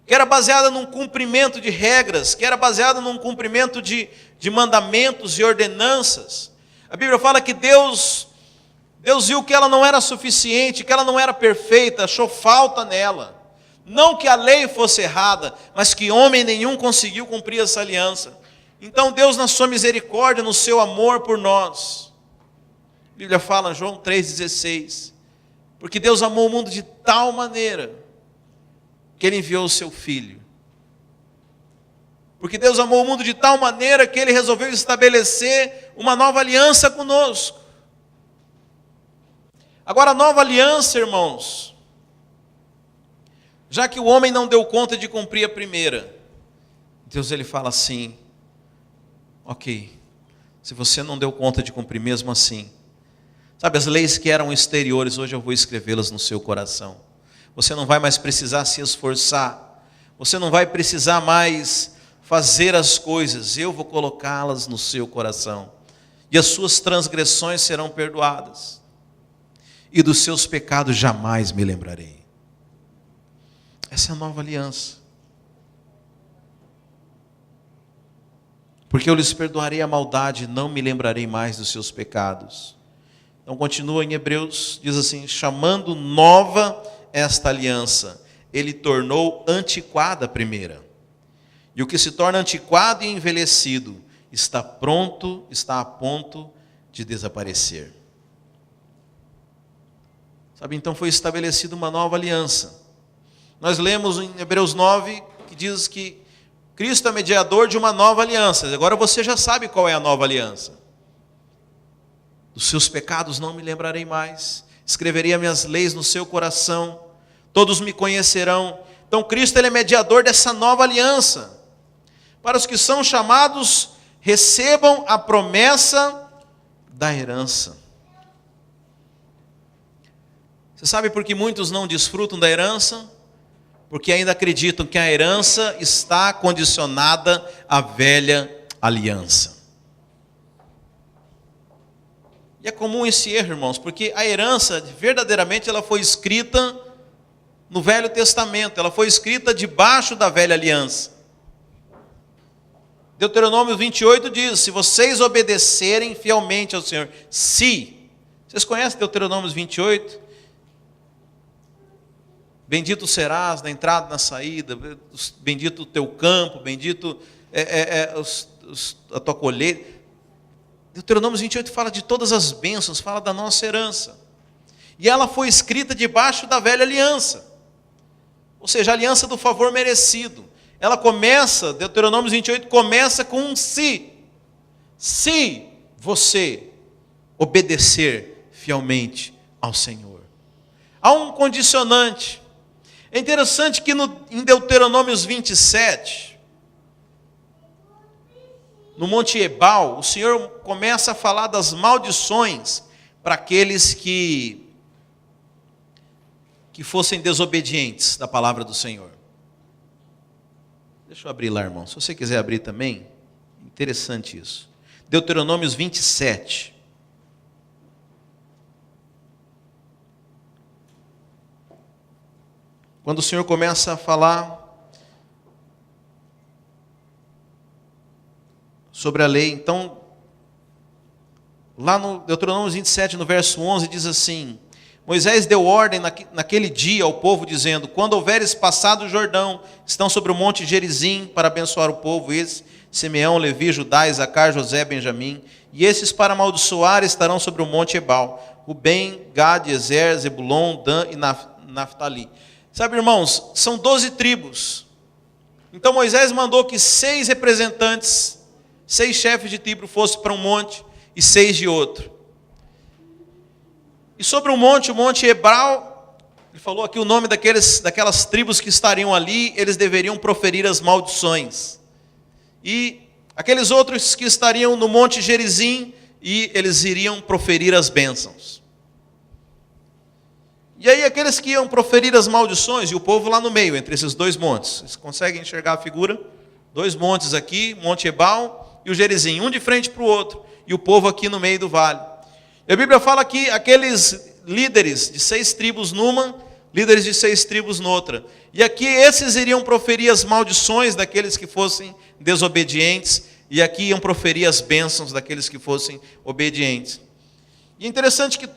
que era baseada num cumprimento de regras, que era baseada num cumprimento de mandamentos e ordenanças, a Bíblia fala que Deus viu que ela não era suficiente, que ela não era perfeita, achou falta nela. Não que a lei fosse errada, mas que homem nenhum conseguiu cumprir essa aliança. Então Deus, na sua misericórdia, no seu amor por nós, a Bíblia fala em João 3,16, porque Deus amou o mundo de tal maneira que Ele enviou o seu Filho. Porque Deus amou o mundo de tal maneira que Ele resolveu estabelecer uma nova aliança conosco. Agora, a nova aliança, irmãos, já que o homem não deu conta de cumprir a primeira, Deus ele fala assim: ok, se você não deu conta de cumprir mesmo assim, sabe, as leis que eram exteriores, hoje eu vou escrevê-las no seu coração. Você não vai mais precisar se esforçar, você não vai precisar mais fazer as coisas, eu vou colocá-las no seu coração, e as suas transgressões serão perdoadas, e dos seus pecados jamais me lembrarei. Essa é a nova aliança. Porque eu lhes perdoarei a maldade, não me lembrarei mais dos seus pecados. Então continua em Hebreus, diz assim: chamando nova esta aliança, ele tornou antiquada a primeira. E o que se torna antiquado e envelhecido está a ponto de desaparecer. Sabe, então foi estabelecida uma nova aliança. Nós lemos em Hebreus 9, que diz que Cristo é mediador de uma nova aliança. Agora você já sabe qual é a nova aliança. Dos seus pecados não me lembrarei mais. Escreverei as minhas leis no seu coração. Todos me conhecerão. Então Cristo ele é mediador dessa nova aliança. Para os que são chamados, recebam a promessa da herança. Você sabe por que muitos não desfrutam da herança? Porque ainda acreditam que a herança está condicionada à velha aliança. E é comum esse erro, irmãos, porque a herança, verdadeiramente, ela foi escrita no Velho Testamento, ela foi escrita debaixo da velha aliança. Deuteronômio 28 diz: se vocês obedecerem fielmente ao Senhor, vocês conhecem Deuteronômio 28? Bendito serás na entrada e na saída, bendito o teu campo, bendito a tua colheita. Deuteronômio 28 fala de todas as bênçãos, fala da nossa herança. E ela foi escrita debaixo da velha aliança. Ou seja, a aliança do favor merecido. Ela começa, Deuteronômio 28 começa com um se. Se você obedecer fielmente ao Senhor. Há um condicionante. É interessante que em Deuteronômio 27, no Monte Ebal, o Senhor começa a falar das maldições para aqueles que fossem desobedientes da palavra do Senhor. Deixa eu abrir lá, irmão. Se você quiser abrir também, interessante isso. Deuteronômios 27. Quando o Senhor começa a falar sobre a lei, então, lá no Deuteronômio 27, no verso 11, diz assim: Moisés deu ordem naquele dia ao povo, dizendo: quando houveres passado o Jordão, estão sobre o monte Gerizim, para abençoar o povo, esses, Simeão, Levi, Judá, Isacar, José, Benjamim, e esses para amaldiçoar estarão sobre o monte Ebal, Rubem, Gade, Ezer, Zebulon, Dan e Naftali. Sabe, irmãos, são 12 tribos. Então Moisés mandou que 6 representantes, 6 chefes de tribo fossem para um monte e 6 de outro. E sobre o monte Ebal, ele falou aqui o nome daquelas tribos que estariam ali, eles deveriam proferir as maldições. E aqueles outros que estariam no monte Gerizim, e eles iriam proferir as bênçãos. E aí aqueles que iam proferir as maldições, e o povo lá no meio, entre esses 2 montes. Vocês conseguem enxergar a figura? 2 montes aqui, Monte Ebal e o Gerizim, um de frente para o outro, e o povo aqui no meio do vale. E a Bíblia fala que aqueles líderes de 6 tribos numa, líderes de 6 tribos noutra. E aqui esses iriam proferir as maldições daqueles que fossem desobedientes, e aqui iam proferir as bênçãos daqueles que fossem obedientes. E é interessante que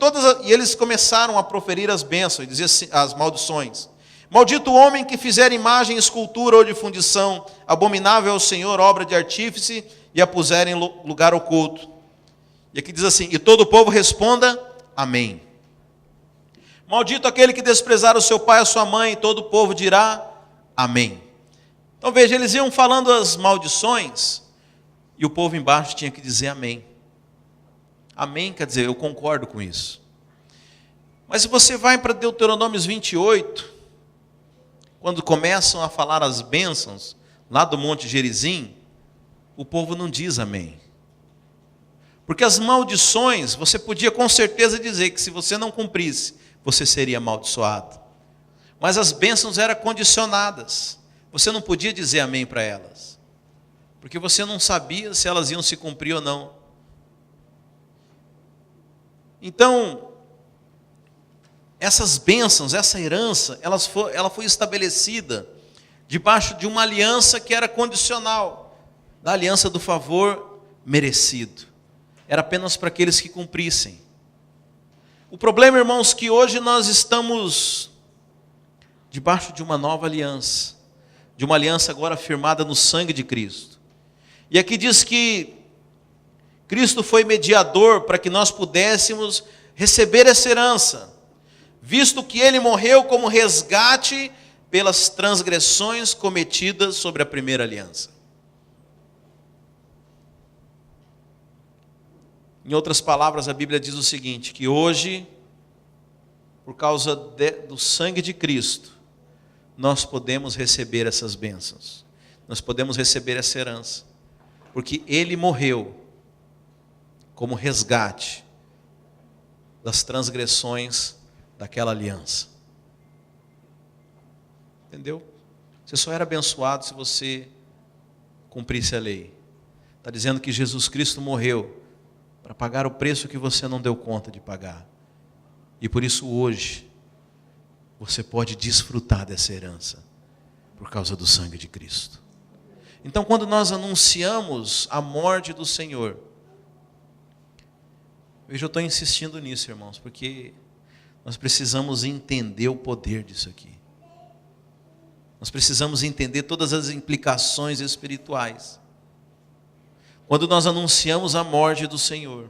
e eles começaram a proferir as bênçãos, e dizer as maldições. Maldito o homem que fizer imagem, escultura ou de fundição, abominável ao Senhor, obra de artífice, e a puser em lugar oculto. E aqui diz assim: e todo o povo responda, amém. Maldito aquele que desprezar o seu pai e a sua mãe, e todo o povo dirá, amém. Então veja, eles iam falando as maldições, e o povo embaixo tinha que dizer amém. Amém quer dizer, eu concordo com isso. Mas se você vai para Deuteronômios 28, quando começam a falar as bênçãos, lá do Monte Gerizim, o povo não diz amém. Porque as maldições, você podia com certeza dizer que se você não cumprisse, você seria amaldiçoado. Mas as bênçãos eram condicionadas. Você não podia dizer amém para elas. Porque você não sabia se elas iam se cumprir ou não. Então, essas bênçãos, essa herança, ela foi estabelecida debaixo de uma aliança que era condicional, da aliança do favor merecido. Era apenas para aqueles que cumprissem. O problema, irmãos, que hoje nós estamos debaixo de uma nova aliança, de uma aliança agora firmada no sangue de Cristo. E aqui diz que Cristo foi mediador para que nós pudéssemos receber essa herança, visto que Ele morreu como resgate pelas transgressões cometidas sobre a primeira aliança. Em outras palavras, a Bíblia diz o seguinte, que hoje, por causa do sangue de Cristo, nós podemos receber essas bênçãos, nós podemos receber essa herança, porque Ele morreu como resgate das transgressões daquela aliança. Entendeu? Você só era abençoado se você cumprisse a lei. Está dizendo que Jesus Cristo morreu para pagar o preço que você não deu conta de pagar. E por isso hoje, você pode desfrutar dessa herança, por causa do sangue de Cristo. Então, quando nós anunciamos a morte do Senhor, eu estou insistindo nisso, irmãos, porque nós precisamos entender o poder disso aqui. Nós precisamos entender todas as implicações espirituais. Quando nós anunciamos a morte do Senhor,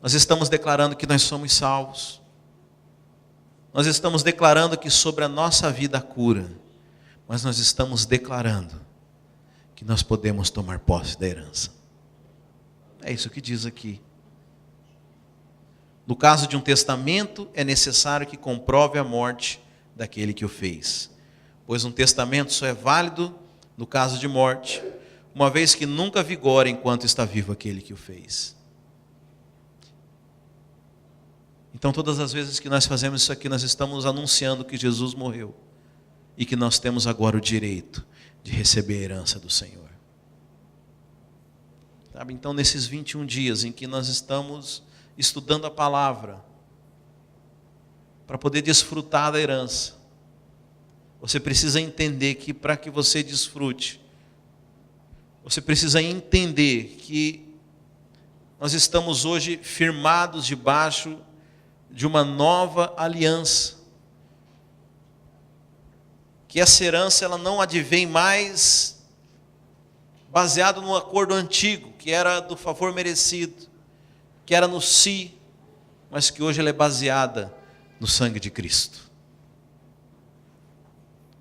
nós estamos declarando que nós somos salvos. Nós estamos declarando que sobre a nossa vida há cura. Mas nós estamos declarando que nós podemos tomar posse da herança. É isso que diz aqui. No caso de um testamento, é necessário que comprove a morte daquele que o fez. Pois um testamento só é válido no caso de morte. uma vez que nunca vigora enquanto está vivo aquele que o fez. Então, todas as vezes que nós fazemos isso aqui, nós estamos anunciando que Jesus morreu e que nós temos agora o direito de receber a herança do Senhor. Sabe? Então, nesses 21 dias em que nós estamos estudando a palavra, para poder desfrutar da herança, você precisa entender que para que você desfrute, você precisa entender que nós estamos hoje firmados debaixo de uma nova aliança. Que essa herança ela não advém mais baseado no acordo antigo, que era do favor merecido, que era no si, mas que hoje ela é baseada no sangue de Cristo.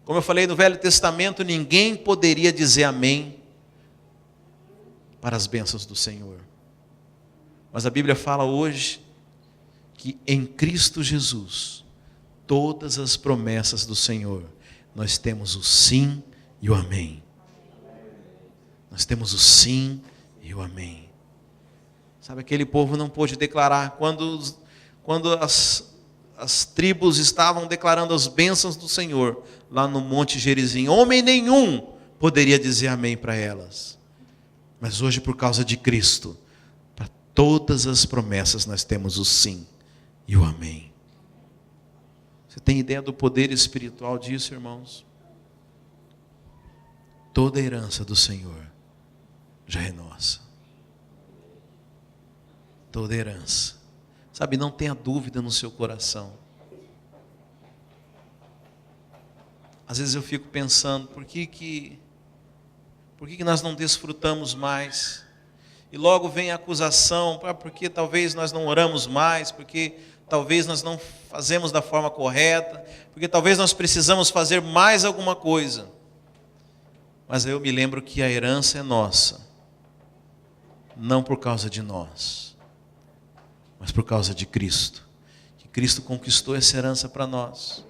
Como eu falei no Velho Testamento, ninguém poderia dizer amém para as bênçãos do Senhor. Mas a Bíblia fala hoje que em Cristo Jesus, todas as promessas do Senhor, nós temos o sim e o amém. Nós temos o sim e o amém. Sabe, aquele povo não pôde declarar, quando as tribos estavam declarando as bênçãos do Senhor, lá no Monte Gerizim, homem nenhum poderia dizer amém para elas. Mas hoje, por causa de Cristo, para todas as promessas nós temos o sim e o amém. Você tem ideia do poder espiritual disso, irmãos? Toda a herança do Senhor já é nossa. Toda a herança. Sabe, não tenha dúvida no seu coração. Às vezes eu fico pensando, por que nós não desfrutamos mais? E logo vem a acusação, porque talvez nós não oramos mais, porque talvez nós não fazemos da forma correta, porque talvez nós precisamos fazer mais alguma coisa. Mas eu me lembro que a herança é nossa, não por causa de nós, mas por causa de Cristo. Que Cristo conquistou essa herança para nós.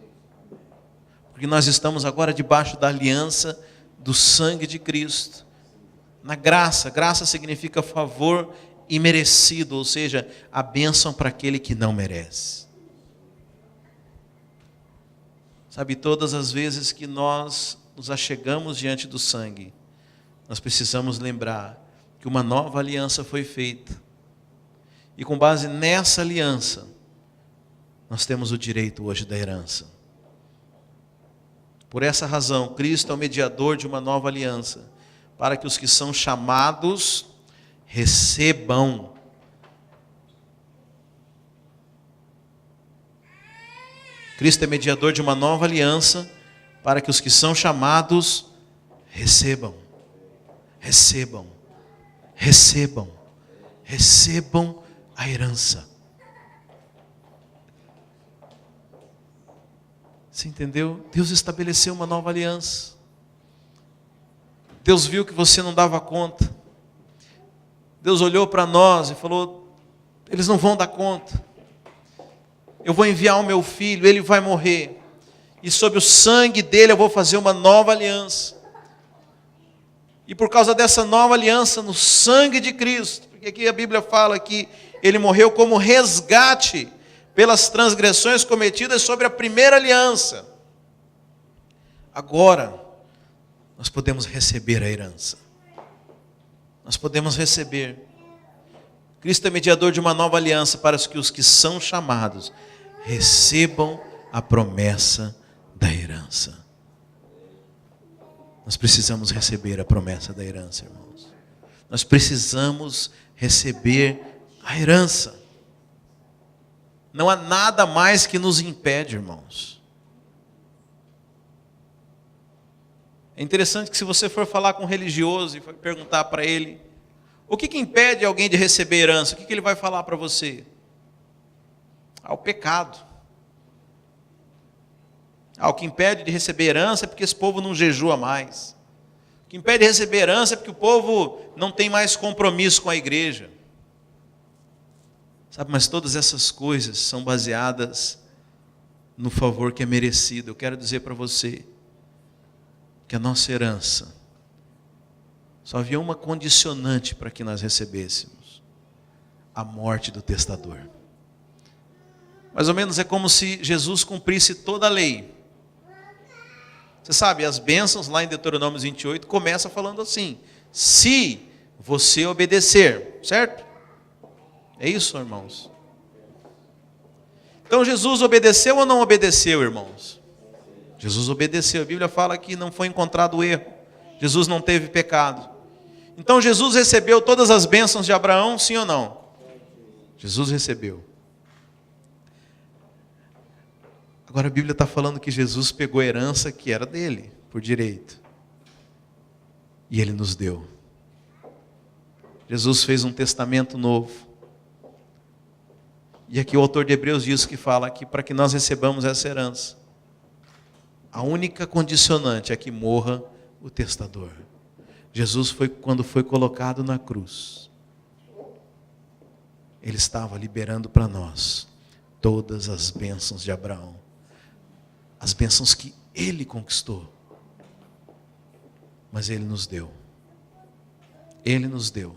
Porque nós estamos agora debaixo da aliança do sangue de Cristo. Na graça, graça significa favor imerecido, ou seja, a bênção para aquele que não merece. Sabe, todas as vezes que nós nos achegamos diante do sangue, nós precisamos lembrar que uma nova aliança foi feita. E com base nessa aliança, nós temos o direito hoje da herança. Por essa razão, Cristo é o mediador de uma nova aliança, para que os que são chamados recebam. Cristo é mediador de uma nova aliança, para que os que são chamados recebam. Recebam. Recebam. Recebam a herança. Você entendeu? Deus estabeleceu uma nova aliança. Deus viu que você não dava conta. Deus olhou para nós e falou: eles não vão dar conta. Eu vou enviar o meu filho, ele vai morrer. E sob o sangue dele eu vou fazer uma nova aliança. E por causa dessa nova aliança, no sangue de Cristo, porque aqui a Bíblia fala que ele morreu como resgate pelas transgressões cometidas sobre a primeira aliança. Agora, nós podemos receber a herança. Nós podemos receber. Cristo é mediador de uma nova aliança para que os que são chamados recebam a promessa da herança. Nós precisamos receber a promessa da herança, irmãos. Nós precisamos receber a herança. Não há nada mais que nos impede, irmãos. É interessante que se você for falar com um religioso e for perguntar para ele, o que impede alguém de receber herança? O que ele vai falar para você? O pecado. O que impede de receber herança é porque esse povo não jejua mais. O que impede de receber herança é porque o povo não tem mais compromisso com a igreja. Sabe, mas todas essas coisas são baseadas no favor que é merecido. Eu quero dizer para você que a nossa herança Só havia uma condicionante para que nós recebêssemos: a morte do testador. Mais ou menos é como se Jesus cumprisse toda a lei. Você sabe, as bênçãos lá em Deuteronômio 28 começa falando assim: se você obedecer, certo? É isso, irmãos? Então Jesus obedeceu ou não obedeceu, irmãos? Jesus obedeceu. A Bíblia fala que não foi encontrado erro. Jesus não teve pecado. Então Jesus recebeu todas as bênçãos de Abraão, sim ou não? Jesus recebeu. Agora a Bíblia está falando que Jesus pegou a herança que era dele, por direito. E ele nos deu. Jesus fez um testamento novo. E aqui o autor de Hebreus diz que fala que para que nós recebamos essa herança, a única condicionante é que morra o testador. Jesus quando foi colocado na cruz, ele estava liberando para nós todas as bênçãos de Abraão. As bênçãos que ele conquistou. Mas ele nos deu. Ele nos deu.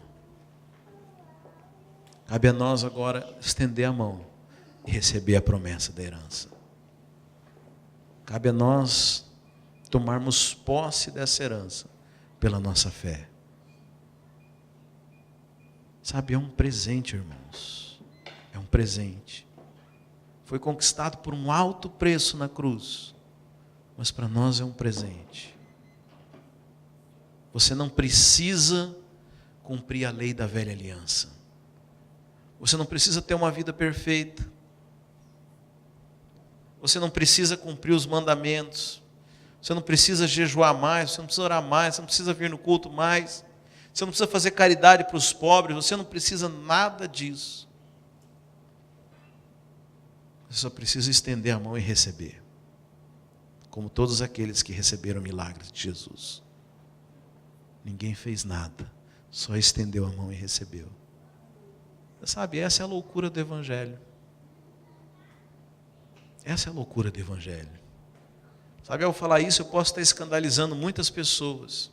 Cabe a nós agora estender a mão e receber a promessa da herança. Cabe a nós tomarmos posse dessa herança pela nossa fé. Sabe, é um presente, irmãos. É um presente. Foi conquistado por um alto preço na cruz, mas para nós é um presente. Você não precisa cumprir a lei da velha aliança. Você não precisa ter uma vida perfeita. Você não precisa cumprir os mandamentos. Você não precisa jejuar mais, você não precisa orar mais, você não precisa vir no culto mais. Você não precisa fazer caridade para os pobres, você não precisa nada disso. Você só precisa estender a mão e receber. Como todos aqueles que receberam milagres de Jesus. Ninguém fez nada, só estendeu a mão e recebeu. Você sabe, essa é a loucura do Evangelho. Essa é a loucura do Evangelho. Sabe, ao falar isso eu posso estar escandalizando muitas pessoas.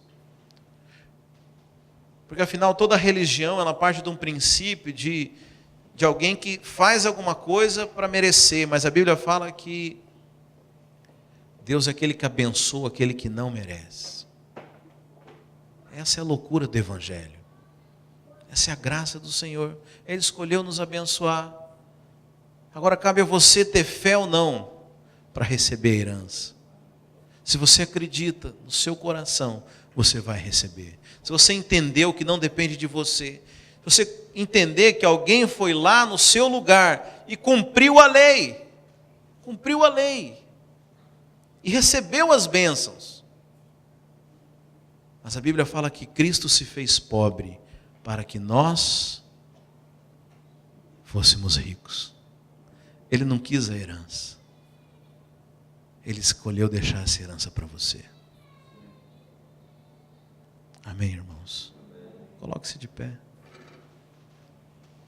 Porque afinal toda religião ela parte de um princípio de alguém que faz alguma coisa para merecer. Mas a Bíblia fala que Deus é aquele que abençoa aquele que não merece. Essa é a loucura do Evangelho. Essa é a graça do Senhor. Ele escolheu nos abençoar. Agora cabe a você ter fé ou não para receber a herança. Se você acredita no seu coração, você vai receber. Se você entendeu que não depende de você, se você entender que alguém foi lá no seu lugar e cumpriu a lei e recebeu as bênçãos. Mas a Bíblia fala que Cristo se fez pobre para que nós fôssemos ricos. Ele não quis a herança. Ele escolheu deixar essa herança para você. Amém, irmãos? Coloque-se de pé.